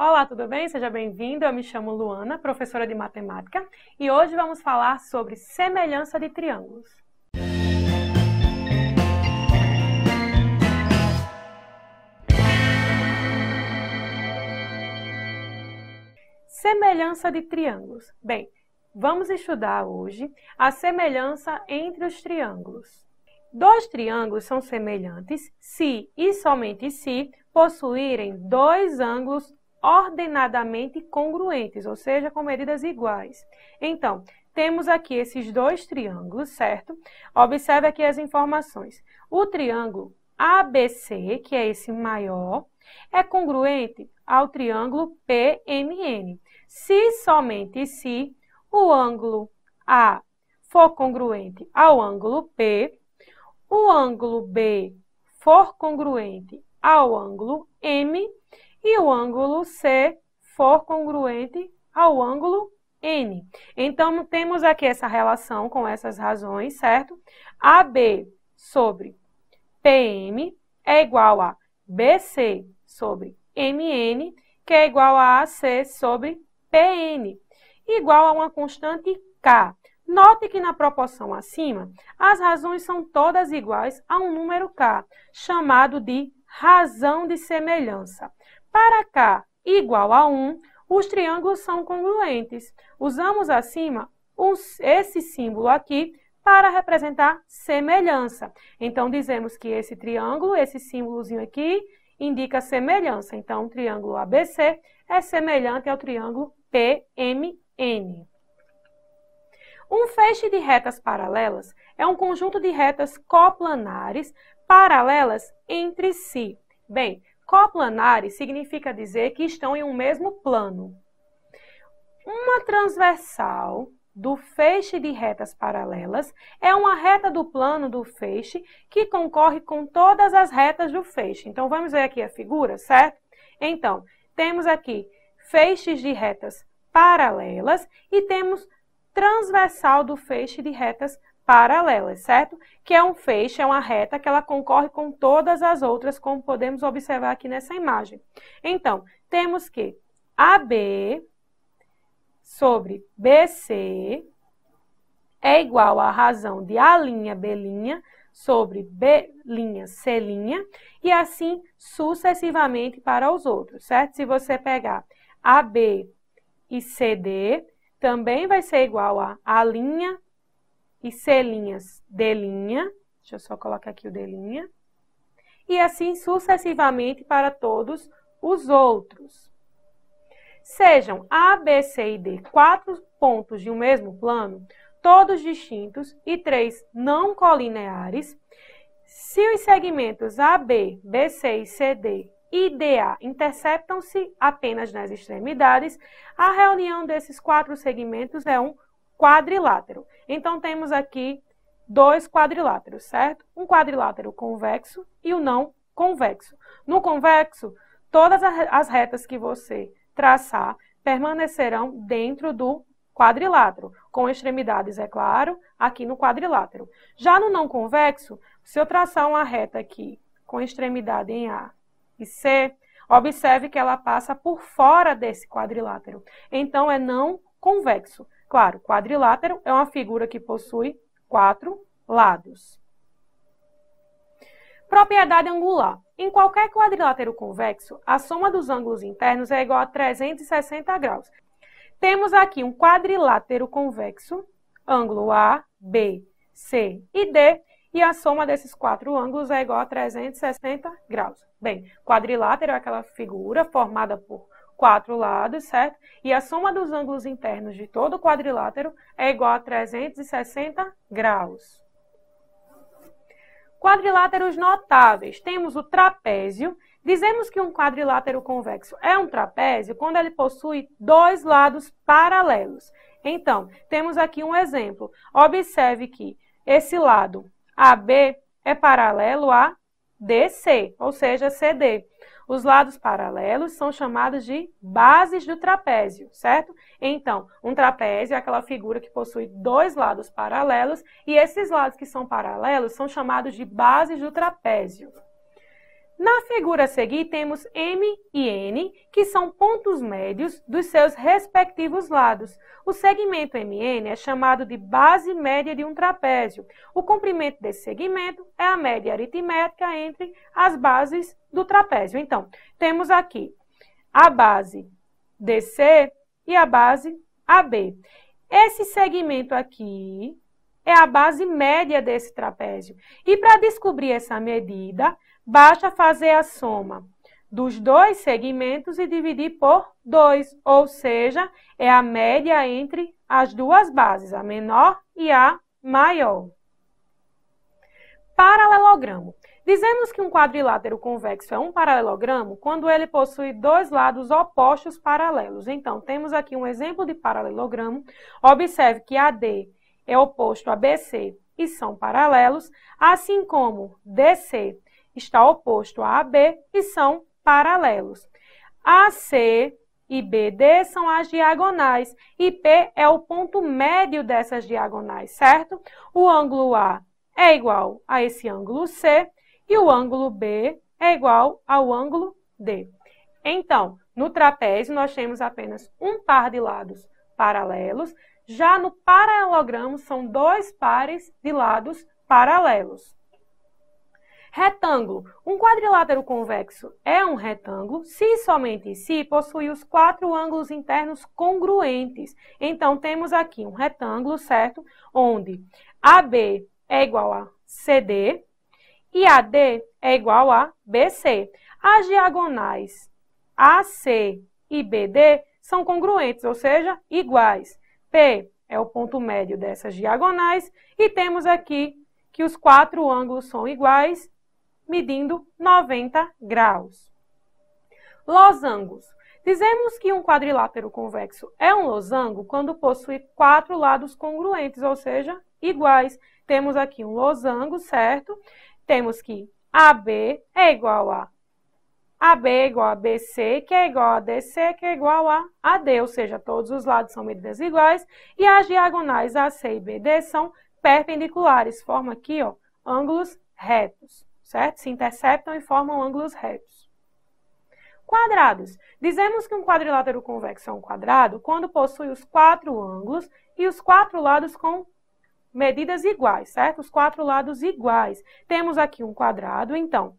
Olá, tudo bem? Seja bem-vindo. Eu me chamo Luana, professora de matemática, e hoje vamos falar sobre semelhança de triângulos. Semelhança de triângulos. Bem, vamos estudar hoje a semelhança entre os triângulos. Dois triângulos são semelhantes se e somente se possuírem dois ângulos ordenadamente congruentes, ou seja, com medidas iguais. Então, temos aqui esses dois triângulos, certo? Observe aqui as informações. O triângulo ABC, que é esse maior, é congruente ao triângulo PMN. Se somente se o ângulo A for congruente ao ângulo P, o ângulo B for congruente ao ângulo M e o ângulo C for congruente ao ângulo N. Então, temos aqui essa relação com essas razões, certo? AB sobre PM é igual a BC sobre MN, que é igual a AC sobre PN, igual a uma constante K. Note que na proporção acima, as razões são todas iguais a um número K, chamado de razão de semelhança. Para K igual a 1, os triângulos são congruentes. Usamos acima esse símbolo aqui para representar semelhança. Então, dizemos que esse triângulo, esse símbolozinho aqui, indica semelhança. Então, o triângulo ABC é semelhante ao triângulo PMN. Um feixe de retas paralelas é um conjunto de retas coplanares paralelas entre si. Bem, coplanares significa dizer que estão em um mesmo plano. Uma transversal do feixe de retas paralelas é uma reta do plano do feixe que concorre com todas as retas do feixe. Então, vamos ver aqui a figura, certo? Então, temos aqui feixes de retas paralelas e temos transversal do feixe de retas paralelas, certo? Que é um feixe, é uma reta que ela concorre com todas as outras, como podemos observar aqui nessa imagem. Então, temos que AB sobre BC é igual à razão de A', B' sobre B', C', e assim sucessivamente para os outros, certo? Se você pegar AB e CD, também vai ser igual a A' e C', D', deixa eu só colocar aqui o D', e assim sucessivamente para todos os outros. Sejam A, B, C e D 4 pontos de um mesmo plano, todos distintos e 3 não colineares, se os segmentos AB, BC e CD e DA interceptam-se apenas nas extremidades, a reunião desses 4 segmentos é um quadrilátero. Então, temos aqui dois quadriláteros, certo? Um quadrilátero convexo e o não convexo. No convexo, todas as retas que você traçar permanecerão dentro do quadrilátero, com extremidades, é claro, aqui no quadrilátero. Já no não convexo, se eu traçar uma reta aqui com extremidade em A e C, observe que ela passa por fora desse quadrilátero. Então, é não convexo. Claro, quadrilátero é uma figura que possui 4 lados. Propriedade angular. Em qualquer quadrilátero convexo, a soma dos ângulos internos é igual a 360 graus. Temos aqui um quadrilátero convexo, ângulo A, B, C e D, e a soma desses 4 ângulos é igual a 360 graus. Bem, quadrilátero é aquela figura formada por 4 lados, certo? E a soma dos ângulos internos de todo o quadrilátero é igual a 360 graus. Quadriláteros notáveis. Temos o trapézio. Dizemos que um quadrilátero convexo é um trapézio quando ele possui dois lados paralelos. Então, temos aqui um exemplo. Observe que esse lado AB é paralelo a DC, ou seja, CD. Os lados paralelos são chamados de bases do trapézio, certo? Então, um trapézio é aquela figura que possui dois lados paralelos e esses lados que são paralelos são chamados de bases do trapézio. Na figura a seguir, temos M e N, que são pontos médios dos seus respectivos lados. O segmento MN é chamado de base média de um trapézio. O comprimento desse segmento é a média aritmética entre as bases do trapézio. Então, temos aqui a base DC e a base AB. Esse segmento aqui é a base média desse trapézio. E para descobrir essa medida, basta fazer a soma dos dois segmentos e dividir por 2, ou seja, é a média entre as duas bases, a menor e a maior. Paralelogramo. Dizemos que um quadrilátero convexo é um paralelogramo quando ele possui dois lados opostos paralelos. Então, temos aqui um exemplo de paralelogramo. Observe que AD é oposto a BC e são paralelos, assim como DC está oposto a AB e são paralelos. AC e BD são as diagonais e P é o ponto médio dessas diagonais, certo? O ângulo A é igual a esse ângulo C e o ângulo B é igual ao ângulo D. Então, no trapézio, nós temos apenas um par de lados paralelos. Já no paralelogramo, são dois pares de lados paralelos. Retângulo. Um quadrilátero convexo é um retângulo se e somente se possui os quatro ângulos internos congruentes. Então, temos aqui um retângulo, certo? Onde AB é igual a CD e AD é igual a BC. As diagonais AC e BD são congruentes, ou seja, iguais. P é o ponto médio dessas diagonais e temos aqui que os quatro ângulos são iguais, medindo 90 graus. Losangos. Dizemos que um quadrilátero convexo é um losango quando possui quatro lados congruentes, ou seja, iguais. Temos aqui um losango, certo? Temos que AB é igual a AB é igual a BC, que é igual a DC, que é igual a AD, ou seja, todos os lados são medidas iguais, e as diagonais AC e BD são perpendiculares, formam aqui, ó, ângulos retos, certo? Se interceptam e formam ângulos retos. Quadrados. Dizemos que um quadrilátero convexo é um quadrado quando possui os quatro ângulos e os quatro lados com medidas iguais, certo? Os quatro lados iguais. Temos aqui um quadrado, então,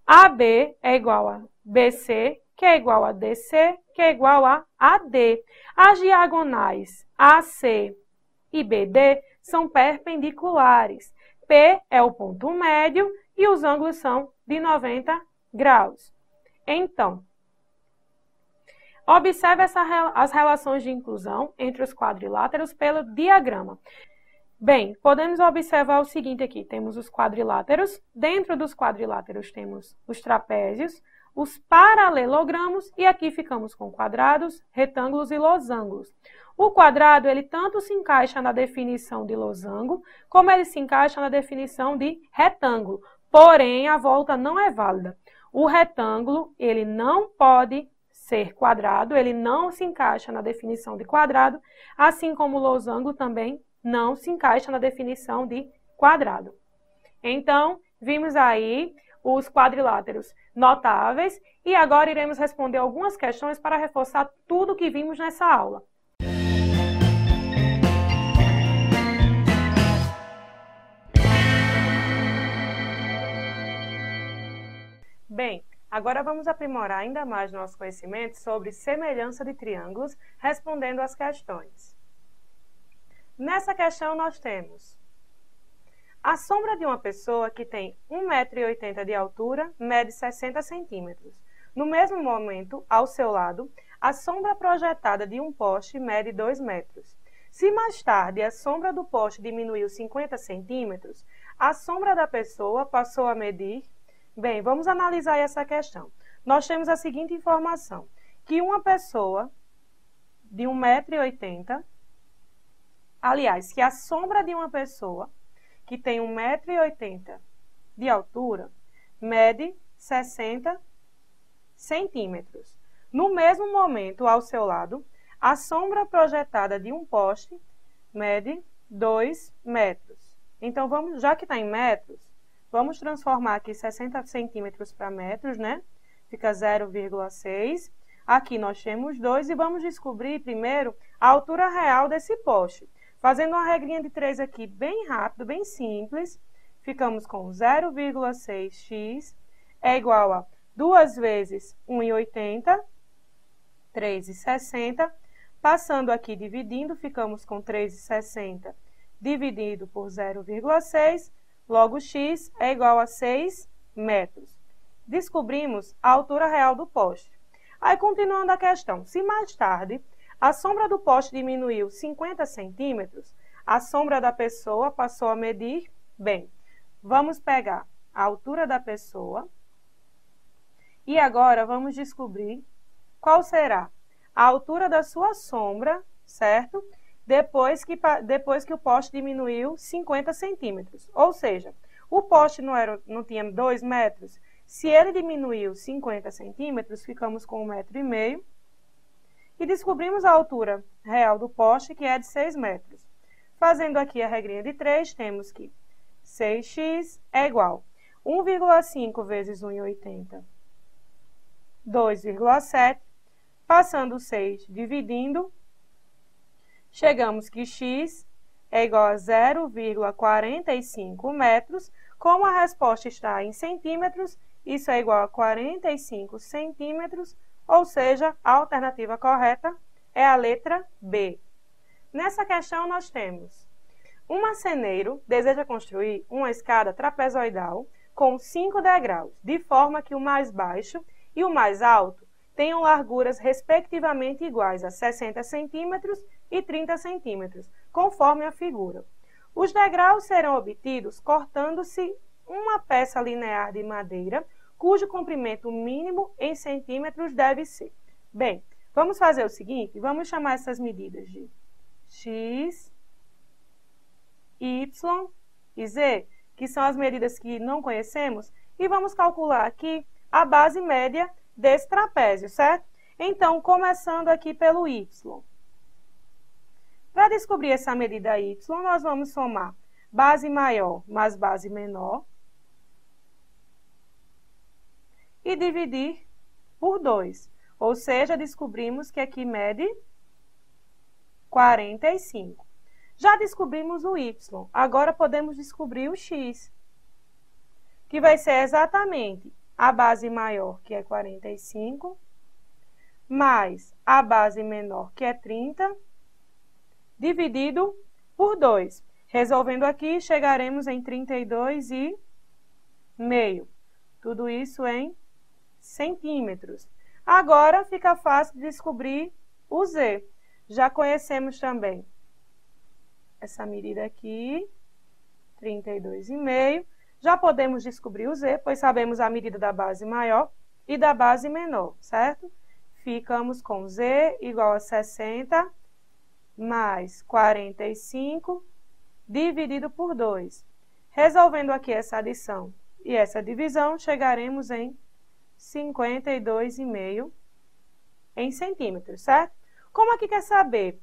AB é igual a BC, que é igual a DC, que é igual a AD. As diagonais AC e BD são perpendiculares. P é o ponto médio e os ângulos são de 90 graus. Então, observe as relações de inclusão entre os quadriláteros pelo diagrama. Bem, podemos observar o seguinte aqui, temos os quadriláteros, dentro dos quadriláteros temos os trapézios, os paralelogramos e aqui ficamos com quadrados, retângulos e losangos. O quadrado, ele tanto se encaixa na definição de losango, como ele se encaixa na definição de retângulo, porém a volta não é válida. O retângulo, ele não pode ser quadrado, ele não se encaixa na definição de quadrado, assim como o losango também não se encaixa na definição de quadrado. Então, vimos aí os quadriláteros notáveis e agora iremos responder algumas questões para reforçar tudo o que vimos nessa aula. Bem, agora vamos aprimorar ainda mais nosso conhecimento sobre semelhança de triângulos, respondendo às questões. Nessa questão, nós temos a sombra de uma pessoa que tem 1,80 m de altura, mede 60 centímetros. No mesmo momento, ao seu lado, a sombra projetada de um poste mede 2 metros. Se mais tarde a sombra do poste diminuiu 50 centímetros, a sombra da pessoa passou a medir... Bem, vamos analisar essa questão. Nós temos a seguinte informação, que uma pessoa de 1,80 m, aliás, que a sombra de uma pessoa que tem 1,80 m de altura mede 60 centímetros. No mesmo momento, ao seu lado, a sombra projetada de um poste mede 2 metros. Então, já que está em metros, Vamos transformar aqui 60 centímetros para metros, né? Fica 0,6. Aqui nós temos 2 e vamos descobrir primeiro a altura real desse poste. Fazendo uma regrinha de 3 aqui bem rápido, bem simples, ficamos com 0,6x é igual a 2 vezes 1,80, 3,60. Passando aqui dividindo, ficamos com 3,60 dividido por 0,6, logo x é igual a 6 metros. Descobrimos a altura real do poste. Aí, continuando a questão, se mais tarde a sombra do poste diminuiu 50 centímetros, a sombra da pessoa passou a medir, bem, vamos pegar a altura da pessoa e agora vamos descobrir qual será a altura da sua sombra, certo? Depois que o poste diminuiu 50 centímetros. Ou seja, o poste não tinha 2 metros. Se ele diminuiu 50 centímetros, ficamos com 1,5 metro. E descobrimos a altura real do poste, que é de 6 metros. Fazendo aqui a regrinha de 3, temos que 6x é igual a 1,5 vezes 1,80, 2,7. Passando 6 dividindo, chegamos que x é igual a 0,45 metros. Como a resposta está em centímetros, isso é igual a 45 centímetros, ou seja, a alternativa correta é a letra B. Nessa questão, nós temos um marceneiro deseja construir uma escada trapezoidal com 5 degraus, de forma que o mais baixo e o mais alto tenham larguras respectivamente iguais a 60 centímetros e 30 centímetros, conforme a figura. Os degraus serão obtidos cortando-se uma peça linear de madeira, cujo comprimento mínimo em centímetros deve ser. Bem, vamos fazer o seguinte, vamos chamar essas medidas de x, y e z, que são as medidas que não conhecemos, e vamos calcular aqui a base média desse trapézio, certo? Então, começando aqui pelo y. Para descobrir essa medida y, nós vamos somar base maior mais base menor e dividir por 2. Ou seja, descobrimos que aqui mede 45. Já descobrimos o y, agora podemos descobrir o x, que vai ser exatamente a base maior, que é 45, mais a base menor, que é 30, dividido por 2. Resolvendo aqui, chegaremos em 32,5. Tudo isso em centímetros. Agora, fica fácil de descobrir o z. Já conhecemos também essa medida aqui, 32,5. Já podemos descobrir o z, pois sabemos a medida da base maior e da base menor, certo? Ficamos com z igual a 60 mais 45 dividido por 2. Resolvendo aqui essa adição e essa divisão, chegaremos em 52,5 em centímetros, certo? Como aqui quer saber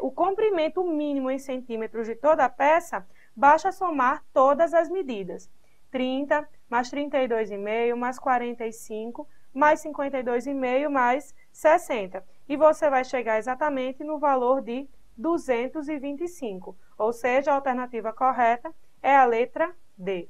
o comprimento mínimo em centímetros de toda a peça, basta somar todas as medidas. 30 mais 32,5 mais 45 mais 52,5 mais 60. E você vai chegar exatamente no valor de 225. Ou seja, a alternativa correta é a letra D.